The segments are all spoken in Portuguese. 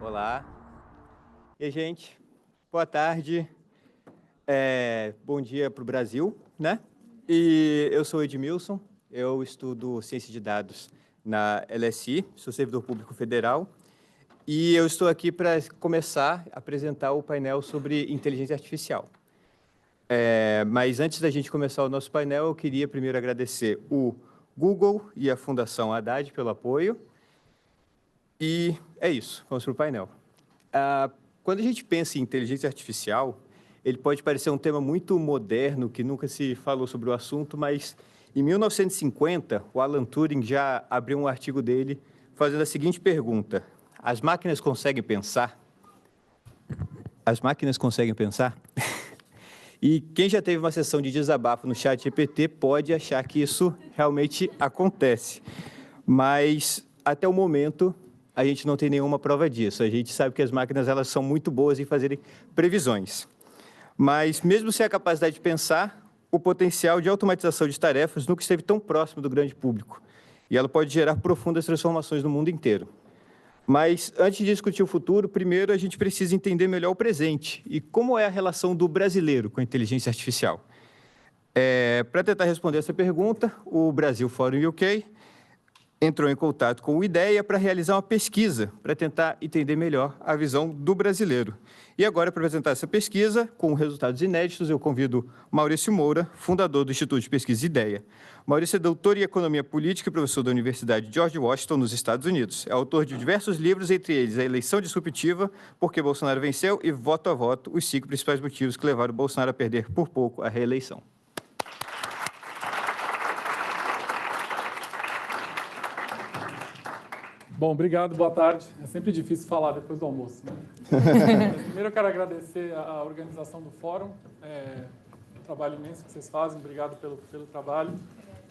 Olá. E aí, gente? Boa tarde. Bom dia para o Brasil, né? E eu sou Edmilson, eu estudo Ciência de Dados na LSI, sou servidor público federal, e eu estou aqui para começar a apresentar o painel sobre inteligência artificial. Mas antes da gente começar o nosso painel, eu queria primeiro agradecer o Google e a Fundação Haddad pelo apoio. E é isso, vamos para o painel. Quando a gente pensa em inteligência artificial, ele pode parecer um tema muito moderno, que nunca se falou sobre o assunto, mas em 1950, o Alan Turing já abriu um artigo dele fazendo a seguinte pergunta: as máquinas conseguem pensar? As máquinas conseguem pensar? E quem já teve uma sessão de desabafo no ChatGPT pode achar que isso realmente acontece. Mas, até o momento, a gente não tem nenhuma prova disso. A gente sabe que as máquinas elas são muito boas em fazerem previsões. Mas, mesmo sem a capacidade de pensar, o potencial de automatização de tarefas nunca esteve tão próximo do grande público. E ela pode gerar profundas transformações no mundo inteiro. Mas, antes de discutir o futuro, primeiro a gente precisa entender melhor o presente e como é a relação do brasileiro com a inteligência artificial. Para tentar responder essa pergunta, o Brasil Forum UK entrou em contato com o IDEA para realizar uma pesquisa para tentar entender melhor a visão do brasileiro. E agora, para apresentar essa pesquisa, com resultados inéditos, eu convido Maurício Moura, fundador do Instituto de Pesquisa IDEA. Maurício é doutor em Economia Política e professor da Universidade George Washington, nos Estados Unidos. É autor de diversos livros, entre eles A Eleição Disruptiva, Por que Bolsonaro Venceu e Voto a Voto, os 5 principais motivos que levaram o Bolsonaro a perder por pouco a reeleição. Bom, obrigado, boa tarde. É sempre difícil falar depois do almoço, né? Primeiro eu quero agradecer a organização do fórum, o trabalho imenso que vocês fazem, obrigado pelo trabalho.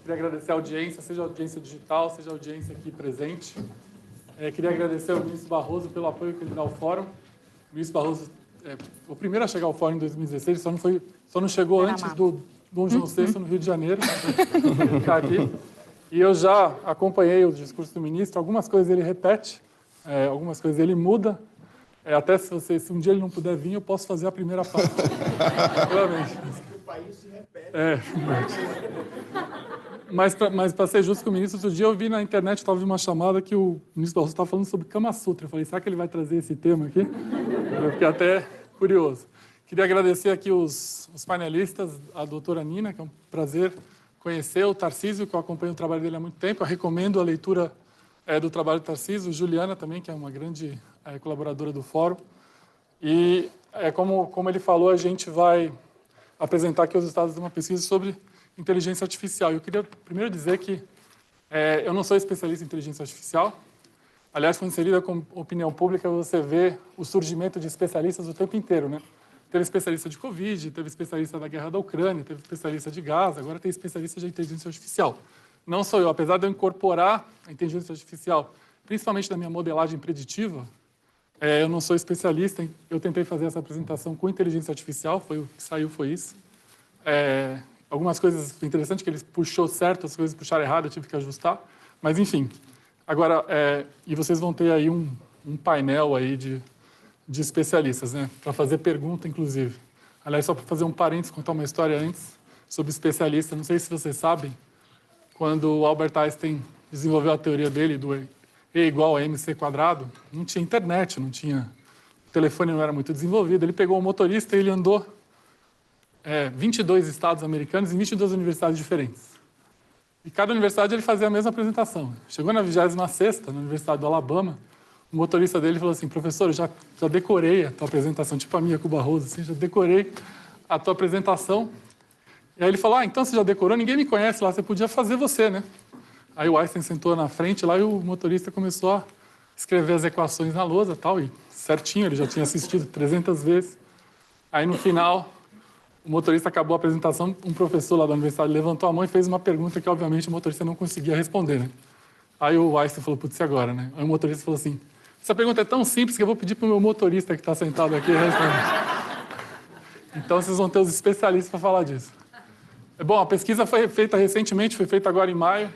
Queria agradecer a audiência, seja a audiência digital, seja a audiência aqui presente. Queria agradecer ao ministro Barroso pelo apoio que ele dá ao fórum. O ministro Barroso o primeiro a chegar ao fórum em 2016, só não chegou antes do Dom João VI no Rio de Janeiro, ficar aqui. E eu já acompanhei o discurso do ministro, algumas coisas ele repete, algumas coisas ele muda. Até se um dia ele não puder vir, eu posso fazer a primeira parte. Tranquilamente. O país se repete. Mas para ser justo com o ministro, outro dia eu vi na internet, estava vendo uma chamada que o ministro Barroso estava falando sobre Kama Sutra. Eu falei, será que ele vai trazer esse tema aqui? Eu fiquei até curioso. Queria agradecer aqui os painelistas, a doutora Nina, que é um prazer conhecer, o Tarcísio, que eu acompanho o trabalho dele há muito tempo. Eu recomendo a leitura do trabalho do Tarcísio, Juliana também, que é uma grande colaboradora do fórum. E, como ele falou, a gente vai apresentar aqui os resultados de uma pesquisa sobre inteligência artificial. Eu queria primeiro dizer que eu não sou especialista em inteligência artificial. Aliás, quando você lida com opinião pública, você vê o surgimento de especialistas o tempo inteiro, né? Teve especialista de Covid, teve especialista da guerra da Ucrânia, teve especialista de gás, agora tem especialista de inteligência artificial. Não sou eu, apesar de eu incorporar a inteligência artificial, principalmente na minha modelagem preditiva, eu não sou especialista. Eu tentei fazer essa apresentação com inteligência artificial, foi o que saiu, foi isso. Algumas coisas interessantes que ele puxou certo, as coisas puxaram errado, eu tive que ajustar. Mas, enfim, agora, e vocês vão ter aí um painel aí de especialistas, né? Para fazer pergunta, inclusive. Aliás, só para fazer um parênteses, contar uma história antes sobre especialista. Não sei se vocês sabem, quando o Albert Einstein desenvolveu a teoria dele do E igual a mc², não tinha internet, o telefone não era muito desenvolvido. Ele pegou um motorista e ele andou 22 estados americanos em 22 universidades diferentes. E cada universidade ele fazia a mesma apresentação. Chegou na 26ª, na Universidade do Alabama, o motorista dele falou assim, professor, eu já decorei a tua apresentação, tipo a minha com o Barroso, assim, já decorei a tua apresentação. E aí ele falou, então você já decorou, ninguém me conhece lá, você podia fazer você, né? Aí o Einstein sentou na frente lá e o motorista começou a escrever as equações na lousa, tal, e certinho, ele já tinha assistido 300 vezes. Aí no final, o motorista acabou a apresentação, um professor lá da universidade levantou a mão e fez uma pergunta que obviamente o motorista não conseguia responder, né? Aí o Einstein falou, putz, e agora, né? Aí o motorista falou assim, essa pergunta é tão simples que eu vou pedir para o meu motorista que está sentado aqui responder. Então, vocês vão ter os especialistas para falar disso. Bom, a pesquisa foi feita recentemente, foi feita agora em maio.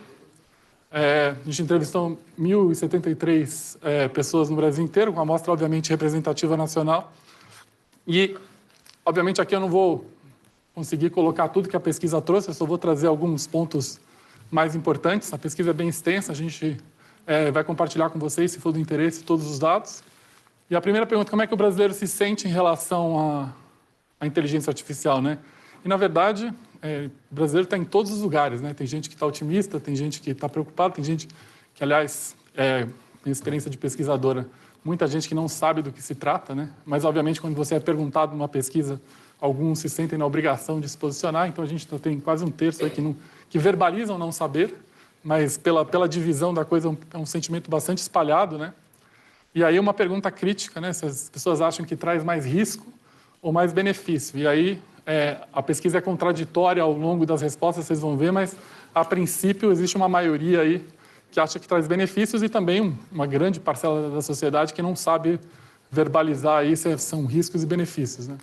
A gente entrevistou 1.073 pessoas no Brasil inteiro, com uma amostra, obviamente, representativa nacional. E, obviamente, aqui eu não vou conseguir colocar tudo que a pesquisa trouxe, eu só vou trazer alguns pontos mais importantes. A pesquisa é bem extensa, a gente vai compartilhar com vocês, se for do interesse, todos os dados. E a primeira pergunta, como é que o brasileiro se sente em relação à inteligência artificial, né? E, na verdade, o brasileiro está em todos os lugares, né? Tem gente que está otimista, tem gente que está preocupada, tem gente que, aliás, tem experiência de pesquisadora, muita gente que não sabe do que se trata, né? Mas, obviamente, quando você é perguntado numa pesquisa, alguns se sentem na obrigação de se posicionar, então a gente tem quase um terço aí que verbalizam não saber, mas pela divisão da coisa é um sentimento bastante espalhado, né? E aí uma pergunta crítica, né? Se as pessoas acham que traz mais risco ou mais benefício. E aí a pesquisa é contraditória ao longo das respostas, vocês vão ver, mas a princípio existe uma maioria aí que acha que traz benefícios e também uma grande parcela da sociedade que não sabe verbalizar aí se são riscos e benefícios, né?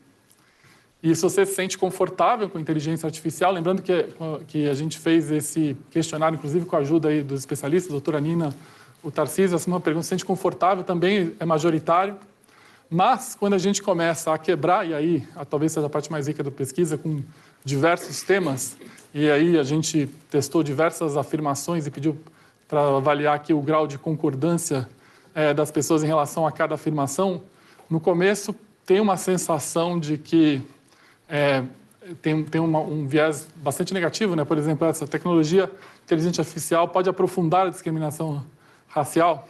E se você se sente confortável com a inteligência artificial, lembrando que a gente fez esse questionário, inclusive com a ajuda aí dos especialistas, a doutora Nina, o Tarcísio, assim, uma pergunta, se sente confortável, também é majoritário. Mas, quando a gente começa a quebrar, e aí talvez seja a parte mais rica da pesquisa, com diversos temas, e aí a gente testou diversas afirmações e pediu para avaliar aqui o grau de concordância das pessoas em relação a cada afirmação, no começo tem uma sensação de que tem um viés bastante negativo, né? Por exemplo, essa tecnologia inteligente artificial pode aprofundar a discriminação racial.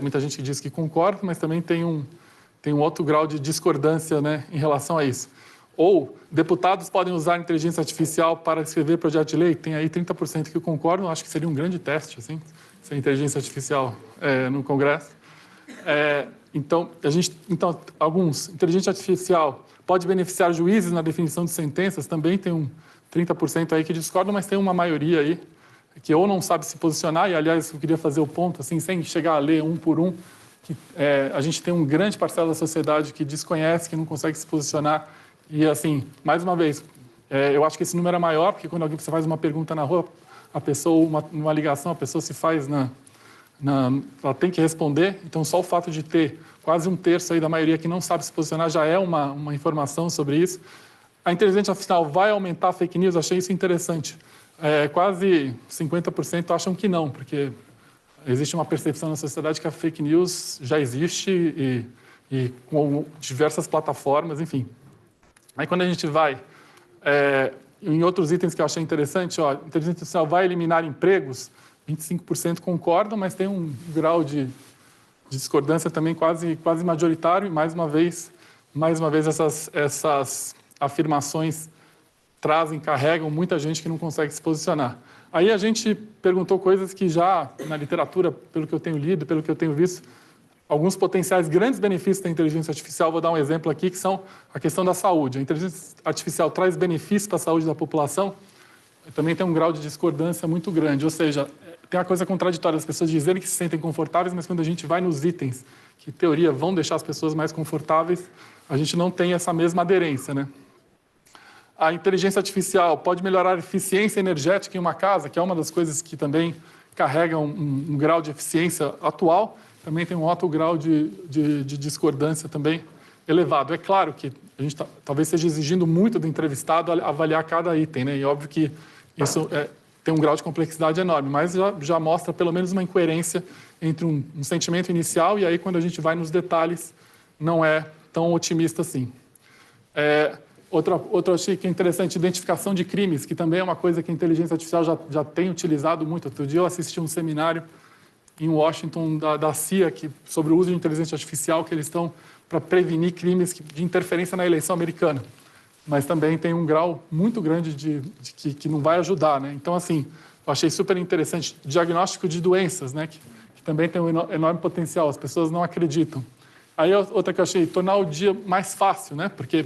Muita gente diz que concorda, mas também tem um outro grau de discordância, né, em relação a isso. Ou deputados podem usar a inteligência artificial para escrever projeto de lei. Tem aí 30% que concordam. Acho que seria um grande teste, assim, se a inteligência artificial no Congresso. Então, alguns, inteligência artificial pode beneficiar juízes na definição de sentenças, também tem um 30% aí que discordam, mas tem uma maioria aí que ou não sabe se posicionar, e, aliás, eu queria fazer o ponto, assim, sem chegar a ler um por um, que a gente tem uma grande parcela da sociedade que desconhece, que não consegue se posicionar, e, assim, mais uma vez, eu acho que esse número é maior, porque quando você faz uma pergunta na rua, a pessoa, uma ligação, a pessoa se faz ela tem que responder, então só o fato de ter quase um terço aí da maioria que não sabe se posicionar já é uma informação sobre isso. A inteligência artificial vai aumentar a fake news? Achei isso interessante. Quase 50% acham que não, porque existe uma percepção na sociedade que a fake news já existe e com diversas plataformas, enfim. Aí quando a gente vai em outros itens que eu achei interessante, a inteligência artificial vai eliminar empregos, 25% concordam, mas tem um grau de discordância também quase majoritário, e mais uma vez essas afirmações carregam muita gente que não consegue se posicionar. Aí a gente perguntou coisas que já, na literatura, pelo que eu tenho lido, pelo que eu tenho visto, alguns potenciais grandes benefícios da inteligência artificial, vou dar um exemplo aqui, que são a questão da saúde. A inteligência artificial traz benefícios para a saúde da população, também tem um grau de discordância muito grande, ou seja, tem uma coisa contraditória, as pessoas dizerem que se sentem confortáveis, mas quando a gente vai nos itens que, em teoria, vão deixar as pessoas mais confortáveis, a gente não tem essa mesma aderência, né? A inteligência artificial pode melhorar a eficiência energética em uma casa, que é uma das coisas que também carrega um grau de eficiência atual, também tem um alto grau de discordância também elevado. É claro que a gente talvez esteja exigindo muito do entrevistado avaliar cada item, né? E óbvio que isso tem um grau de complexidade enorme, mas já mostra pelo menos uma incoerência entre um sentimento inicial e aí quando a gente vai nos detalhes não é tão otimista assim. Outra achei que é interessante, identificação de crimes, que também é uma coisa que a inteligência artificial já tem utilizado muito. Outro dia eu assisti um seminário em Washington da CIA sobre o uso de inteligência artificial, que eles estão para prevenir crimes de interferência na eleição americana. Mas também tem um grau muito grande de que não vai ajudar, né? Então, assim, eu achei super interessante. Diagnóstico de doenças, né? Que também tem um enorme potencial, as pessoas não acreditam. Aí outra que eu achei, tornar o dia mais fácil, né? Porque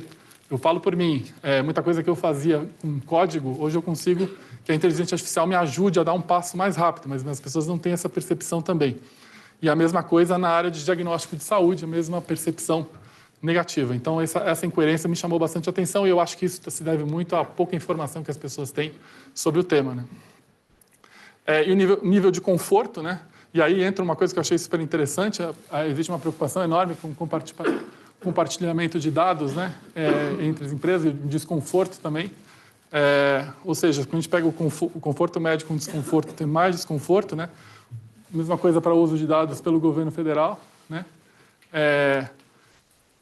eu falo por mim, muita coisa que eu fazia com código, hoje eu consigo que a inteligência artificial me ajude a dar um passo mais rápido, mas as pessoas não têm essa percepção também. E a mesma coisa na área de diagnóstico de saúde, a mesma percepção negativa. Então, essa incoerência me chamou bastante atenção e eu acho que isso se deve muito à pouca informação que as pessoas têm sobre o tema, né? E o nível de conforto, né? E aí entra uma coisa que eu achei super interessante, existe uma preocupação enorme com compartilhamento de dados, né? Entre as empresas, e o desconforto também. Ou seja, quando a gente pega o conforto médio com desconforto, tem mais desconforto, né? Mesma coisa para o uso de dados pelo governo federal, né?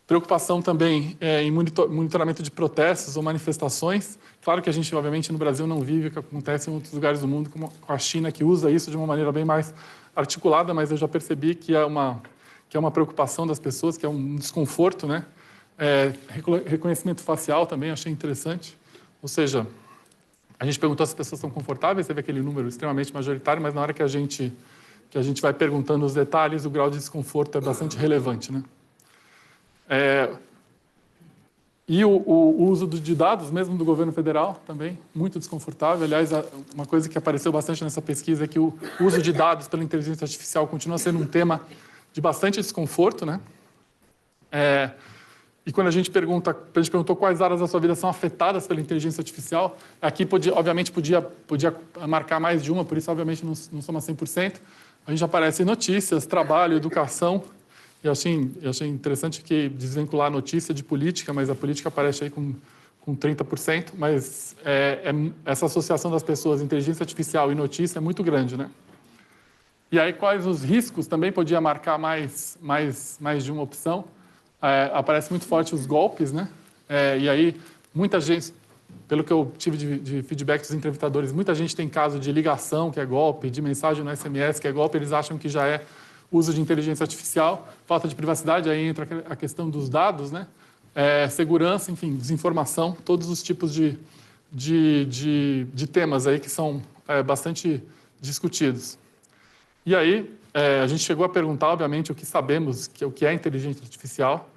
Preocupação também em monitoramento de protestos ou manifestações. Claro que a gente, obviamente, no Brasil não vive o que acontece em outros lugares do mundo, como a China, que usa isso de uma maneira bem mais articulada, mas eu já percebi que é uma preocupação das pessoas, que é um desconforto, né? Reconhecimento facial também, achei interessante. Ou seja, a gente perguntou se as pessoas estão confortáveis, teve aquele número extremamente majoritário, mas na hora que a gente vai perguntando os detalhes, o grau de desconforto é bastante relevante, né? E o uso de dados, mesmo do governo federal, também, muito desconfortável. Aliás, uma coisa que apareceu bastante nessa pesquisa é que o uso de dados pela inteligência artificial continua sendo um tema de bastante desconforto, né? E quando a gente perguntou quais áreas da sua vida são afetadas pela inteligência artificial, aqui, obviamente, podia marcar mais de uma, por isso, obviamente, não soma 100%. A gente aparece em notícias, trabalho, educação. E eu achei interessante que desvincular a notícia de política, mas a política aparece aí com 30%, mas essa associação das pessoas, inteligência artificial e notícia, é muito grande, né? E aí, quais os riscos? Também podia marcar mais de uma opção. Aparece muito forte os golpes, né? E aí, muita gente, pelo que eu tive de feedback dos entrevistadores, muita gente tem caso de ligação, que é golpe, de mensagem no SMS, que é golpe, eles acham que já é uso de inteligência artificial, falta de privacidade, aí entra a questão dos dados, né? Segurança, enfim, desinformação, todos os tipos de temas aí que são bastante discutidos. E aí, a gente chegou a perguntar, obviamente, o que sabemos, o que é inteligência artificial.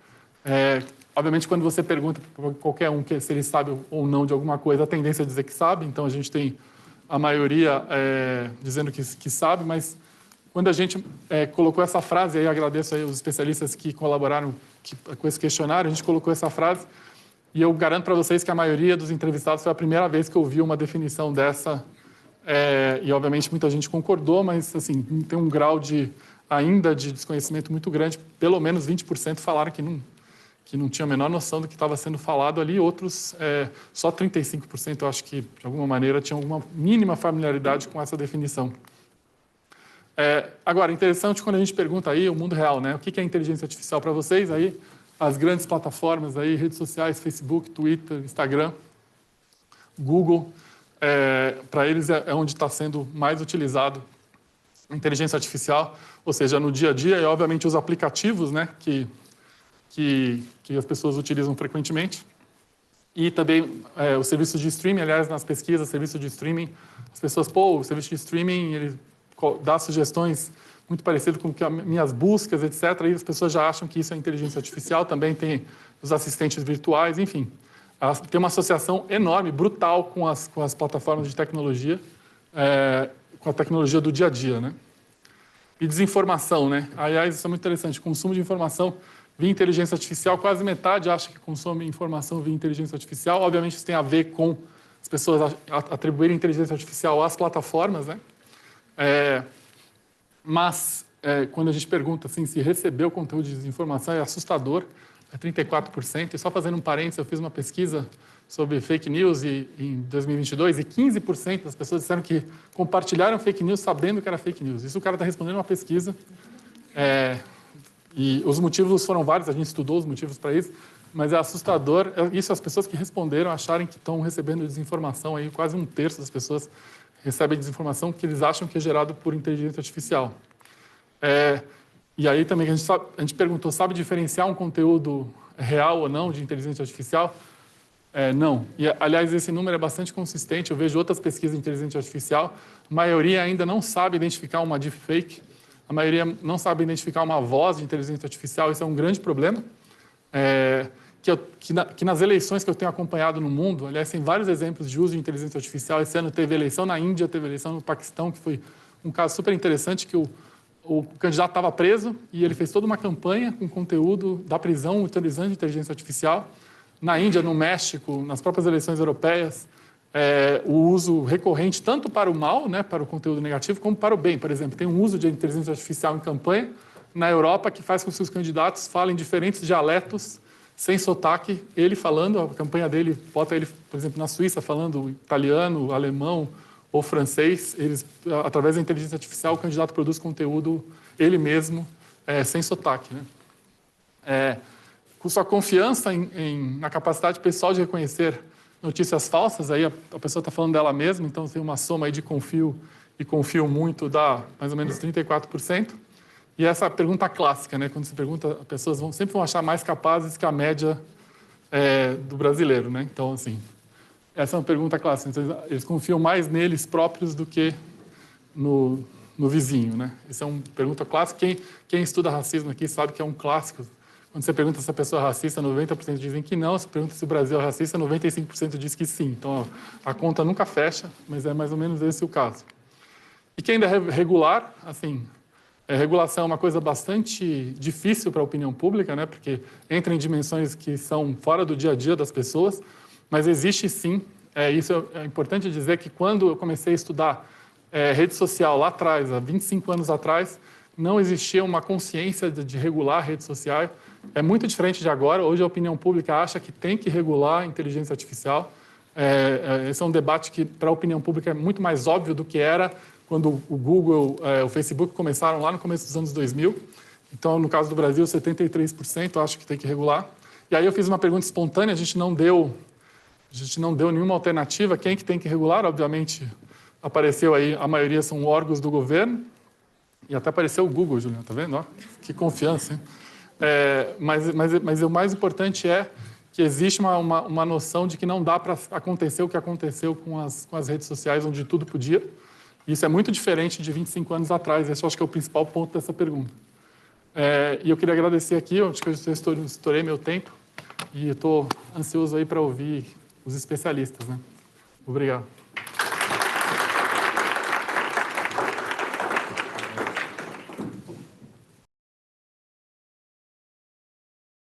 Obviamente, quando você pergunta para qualquer um se ele sabe ou não de alguma coisa, a tendência é dizer que sabe, então a gente tem a maioria dizendo que sabe, mas quando a gente colocou essa frase, aí agradeço aí os especialistas que colaboraram com esse questionário, a gente colocou essa frase, e eu garanto para vocês que a maioria dos entrevistados foi a primeira vez que ouviu uma definição dessa, e obviamente muita gente concordou, mas assim, tem um grau ainda de desconhecimento muito grande, pelo menos 20% falaram que não tinha a menor noção do que estava sendo falado ali, outros, só 35% eu acho que, de alguma maneira, tinham alguma mínima familiaridade com essa definição. Agora, interessante quando a gente pergunta aí o mundo real, né? O que é inteligência artificial para vocês? Aí, as grandes plataformas, aí, redes sociais, Facebook, Twitter, Instagram, Google, para eles é onde está sendo mais utilizado a inteligência artificial, ou seja, no dia a dia, e obviamente os aplicativos, né, que as pessoas utilizam frequentemente, e também os serviços de streaming. Aliás, nas pesquisas, serviço de streaming, as pessoas, o serviço de streaming, ele dá sugestões muito parecidas com as minhas buscas, etc. E as pessoas já acham que isso é inteligência artificial. Também tem os assistentes virtuais, enfim. Tem uma associação enorme, brutal com as plataformas de tecnologia, com a tecnologia do dia a dia, né? E desinformação, né? Aliás, isso é muito interessante. Consumo de informação via inteligência artificial, quase metade acha que consome informação via inteligência artificial. Obviamente, isso tem a ver com as pessoas atribuírem inteligência artificial às plataformas, né? Mas, quando a gente pergunta assim, se recebeu conteúdo de desinformação, é assustador, é 34%. E só fazendo um parênteses, eu fiz uma pesquisa sobre fake news em 2022 e 15% das pessoas disseram que compartilharam fake news sabendo que era fake news. Isso o cara está respondendo uma pesquisa. E os motivos foram vários, a gente estudou os motivos para isso, mas é assustador. Isso as pessoas que responderam acharem que estão recebendo desinformação. Aí quase um terço das pessoas recebem desinformação que eles acham que é gerado por inteligência artificial. E aí também a gente perguntou, sabe diferenciar um conteúdo real ou não de inteligência artificial? Não. E, aliás, esse número é bastante consistente. Eu vejo outras pesquisas de inteligência artificial. A maioria ainda não sabe identificar uma deepfake. A maioria não sabe identificar uma voz de inteligência artificial. Isso é um grande problema. Que nas eleições que eu tenho acompanhado no mundo, aliás, tem vários exemplos de uso de inteligência artificial. Esse ano teve eleição na Índia, teve eleição no Paquistão, que foi um caso super interessante, que o candidato estava preso e ele fez toda uma campanha com conteúdo da prisão utilizando inteligência artificial. Na Índia, no México, nas próprias eleições europeias, o uso recorrente tanto para o mal, né, para o conteúdo negativo, como para o bem. Por exemplo, tem um uso de inteligência artificial em campanha na Europa que faz com que os candidatos falem diferentes dialetos sem sotaque, ele falando, a campanha dele bota ele, por exemplo, na Suíça falando italiano, alemão ou francês, através da inteligência artificial, o candidato produz conteúdo ele mesmo, sem sotaque, né? Com sua confiança na capacidade pessoal de reconhecer notícias falsas, aí a pessoa está falando dela mesma, então tem uma soma aí de confio e confio muito, dá mais ou menos 34%. E essa pergunta clássica, né? Quando se pergunta, as pessoas sempre vão achar mais capazes que a média do brasileiro, né? Então, assim, essa é uma pergunta clássica. Então, eles confiam mais neles próprios do que no vizinho, né? Essa é uma pergunta clássica. Quem estuda racismo aqui sabe que é um clássico. Quando você pergunta se a pessoa é racista, 90% dizem que não. Se pergunta se o Brasil é racista, 95% diz que sim. Então, a conta nunca fecha, mas é mais ou menos esse o caso. E quem ainda é regular, assim, regulação é uma coisa bastante difícil para a opinião pública, né? Porque entra em dimensões que são fora do dia a dia das pessoas, mas existe sim. Isso é importante dizer que quando eu comecei a estudar rede social lá atrás, há 25 anos atrás, não existia uma consciência de regular rede social. É muito diferente de agora. Hoje a opinião pública acha que tem que regular a inteligência artificial. Esse é um debate que para a opinião pública é muito mais óbvio do que era quando o Google, o Facebook começaram lá no começo dos anos 2000. Então, no caso do Brasil, 73% acho que tem que regular. E aí eu fiz uma pergunta espontânea, a gente não deu nenhuma alternativa. Quem que tem que regular? Obviamente, apareceu aí, a maioria são órgãos do governo, e até apareceu o Google, Juliana, tá vendo? Ó, que confiança, hein? Mas o mais importante é que existe uma noção de que não dá para acontecer o que aconteceu com as redes sociais, onde tudo podia. Isso é muito diferente de 25 anos atrás. Esse eu acho que é o principal ponto dessa pergunta. E eu queria agradecer aqui, eu acho que eu estourei meu tempo, e estou ansioso aí para ouvir os especialistas, né? Obrigado.